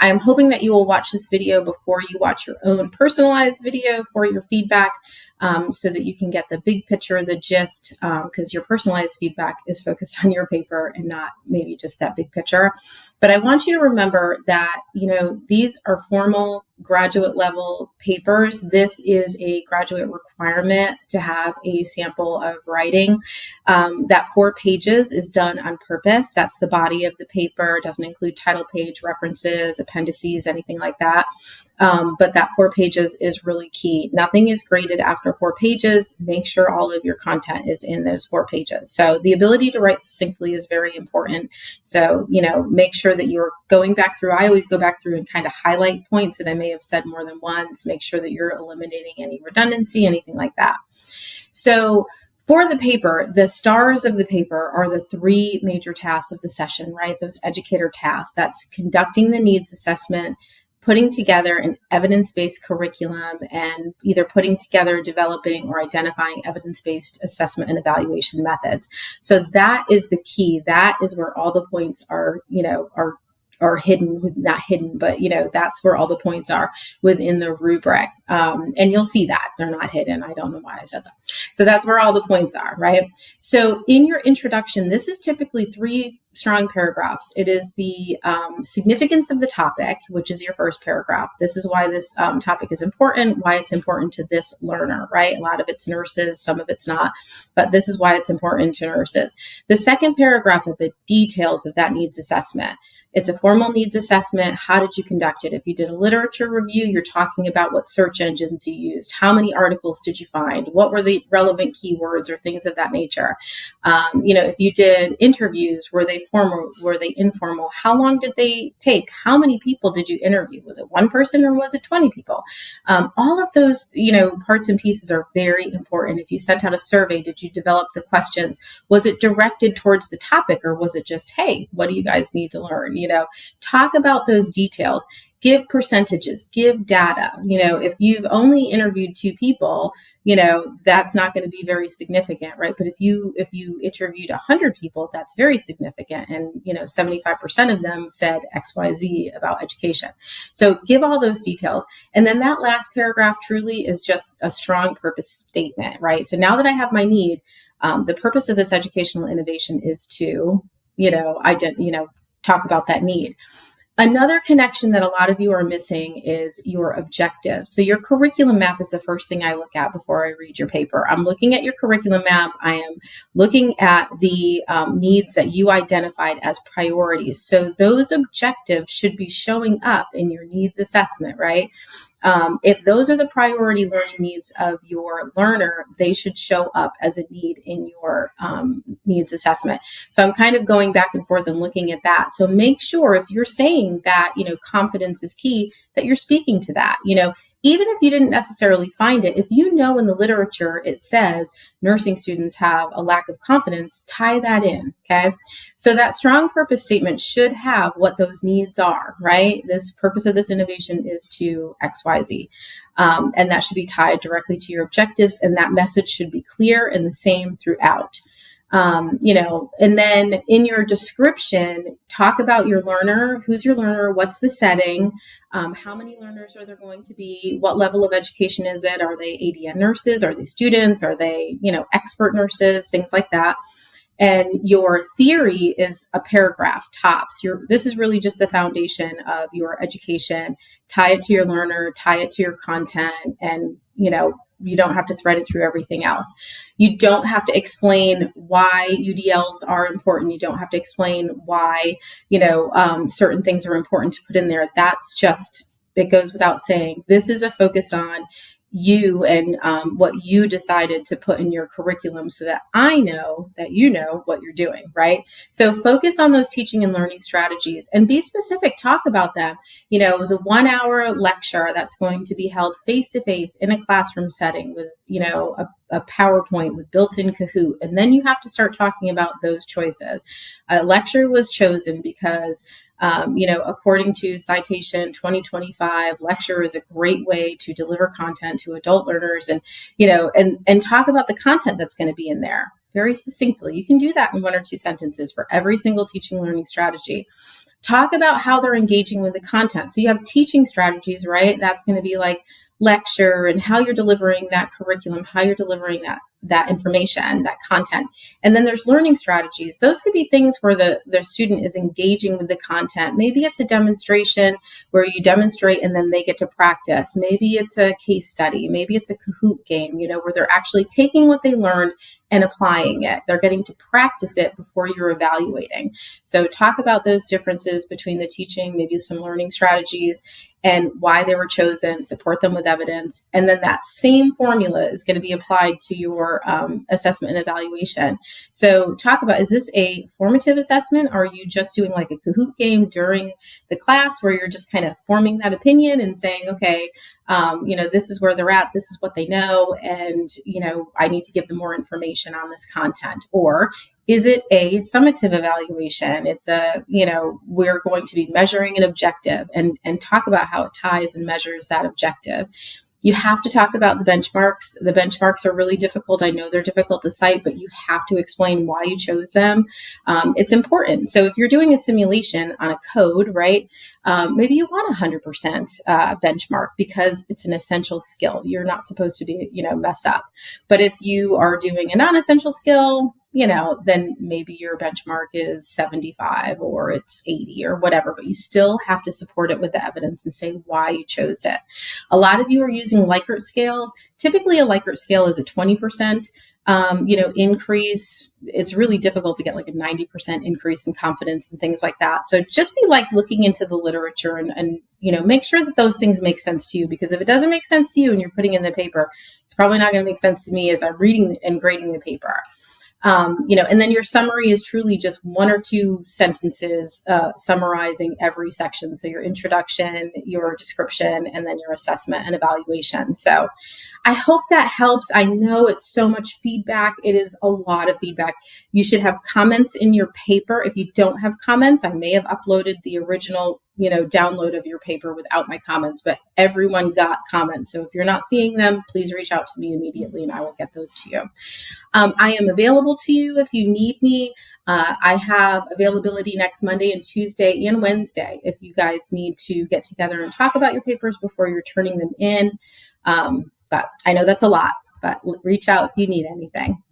I am hoping that you will watch this video before you watch your own personalized video for your feedback, so that you can get the big picture, the gist, because your personalized feedback is focused on your paper and not maybe just that big picture. But I want you to remember that, these are formal graduate level papers. This is a graduate requirement to have a sample of writing. That 4 pages is done on purpose. That's the body of the paper. It doesn't include title page, references, appendices, anything like that. But that 4 pages is really key. Nothing is graded after 4 pages. Make sure all of your content is in those 4 pages. So the ability to write succinctly is very important. So, make sure that you're going back through. I always go back through and kind of highlight points that I may have said more than once. Make sure that you're eliminating any redundancy, anything like that. So for the paper, the stars of the paper are the 3 major tasks of the session, right? Those educator tasks. That's conducting the needs assessment, putting together an evidence-based curriculum, and either putting together, developing, or identifying evidence-based assessment and evaluation methods. So that is the key. That is where all the points are hidden, not hidden, but, that's where all the points are within the rubric. And you'll see that they're not hidden. I don't know why I said that. So that's where all the points are, right? So in your introduction, this is typically 3 strong paragraphs. It is the significance of the topic, which is your first paragraph. This is why this topic is important, why it's important to this learner, right? A lot of it's nurses, some of it's not, but this is why it's important to nurses. The second paragraph are the details of that needs assessment. It's a formal needs assessment. How did you conduct it? If you did a literature review, you're talking about what search engines you used. How many articles did you find? What were the relevant keywords or things of that nature? If you did interviews, were they formal? Were they informal? How long did they take? How many people did you interview? Was it 1 person or was it 20 people? All of those, parts and pieces are very important. If you sent out a survey, did you develop the questions? Was it directed towards the topic, or was it just, hey, what do you guys need to learn? Talk about those details, give percentages, give data. If you've only interviewed 2 people, that's not going to be very significant, right? But if you interviewed 100 people, that's very significant. And, 75% of them said XYZ about education. So give all those details. And then that last paragraph truly is just a strong purpose statement, right? So now that I have my need, the purpose of this educational innovation is to, talk about that need. Another connection that a lot of you are missing is your objective. So your curriculum map is the first thing I look at before I read your paper. I'm looking at your curriculum map. I am looking at the needs that you identified as priorities. So those objectives should be showing up in your needs assessment, right? If those are the priority learning needs of your learner, they should show up as a need in your needs assessment. So I'm kind of going back and forth and looking at that. So make sure if you're saying that, confidence is key, that you're speaking to that. Even if you didn't necessarily find it, if in the literature it says nursing students have a lack of confidence, tie that in, okay? So that strong purpose statement should have what those needs are, right? This purpose of this innovation is to XYZ. And that should be tied directly to your objectives, and that message should be clear and the same throughout. And then in your description, talk about your learner. Who's your learner? What's the setting? How many learners are there going to be? What level of education is it? Are they ADN nurses? Are they students? Are they, expert nurses? Things like that. And your theory is a paragraph tops. This is really just the foundation of your education. Tie it to your learner, tie it to your content, and, you don't have to thread it through everything else. You don't have to explain why UDLs are important. You don't have to explain why, certain things are important to put in there. That's just, it goes without saying. This is a focus on you and what you decided to put in your curriculum so that I know that you know what you're doing, right? So focus on those teaching and learning strategies and be specific, talk about them. It was a 1-hour lecture that's going to be held face-to-face in a classroom setting with, a PowerPoint with built-in Kahoot. And then you have to start talking about those choices. A lecture was chosen because according to Citation 2025, lecture is a great way to deliver content to adult learners and talk about the content that's going to be in there very succinctly. You can do that in 1 or 2 sentences for every single teaching learning strategy. Talk about how they're engaging with the content. So you have teaching strategies, right? That's going to be like lecture and how you're delivering that curriculum, how you're delivering that information, that content. And then there's learning strategies. Those could be things where the student is engaging with the content. Maybe it's a demonstration where you demonstrate and then they get to practice. Maybe it's a case study. Maybe it's a Kahoot game, where they're actually taking what they learned and applying it. They're getting to practice it before you're evaluating. So talk about those differences between the teaching, maybe some learning strategies, and why they were chosen, support them with evidence. And then that same formula is going to be applied to your assessment and evaluation. So talk about, is this a formative assessment? Or are you just doing like a Kahoot game during the class where you're just kind of forming that opinion and saying, okay, this is where they're at, this is what they know, and, I need to give them more information on this content? Or is it a summative evaluation? It's we're going to be measuring an objective and talk about how it ties and measures that objective. You have to talk about the benchmarks. The benchmarks are really difficult. I know they're difficult to cite, but you have to explain why you chose them. It's important. So if you're doing a simulation on a code, right, maybe you want 100% benchmark because it's an essential skill. You're not supposed to be, mess up. But if you are doing a non-essential skill, then maybe your benchmark is 75 or it's 80 or whatever, but you still have to support it with the evidence and say why you chose it. A lot of you are using Likert scales. Typically a Likert scale is a 20%, increase. It's really difficult to get like a 90% increase in confidence and things like that. So just be like looking into the literature and make sure that those things make sense to you, because if it doesn't make sense to you and you're putting in the paper, it's probably not going to make sense to me as I'm reading and grading the paper. And then your summary is truly just 1 or 2 sentences summarizing every section. So your introduction, your description, and then your assessment and evaluation. So I hope that helps. I know it's so much feedback. It is a lot of feedback. You should have comments in your paper. If you don't have comments, I may have uploaded the original download of your paper without my comments, but everyone got comments. So if you're not seeing them, please reach out to me immediately and I will get those to you. I am available to you if you need me. I have availability next Monday and Tuesday and Wednesday if you guys need to get together and talk about your papers before you're turning them in. But I know that's a lot, but reach out if you need anything.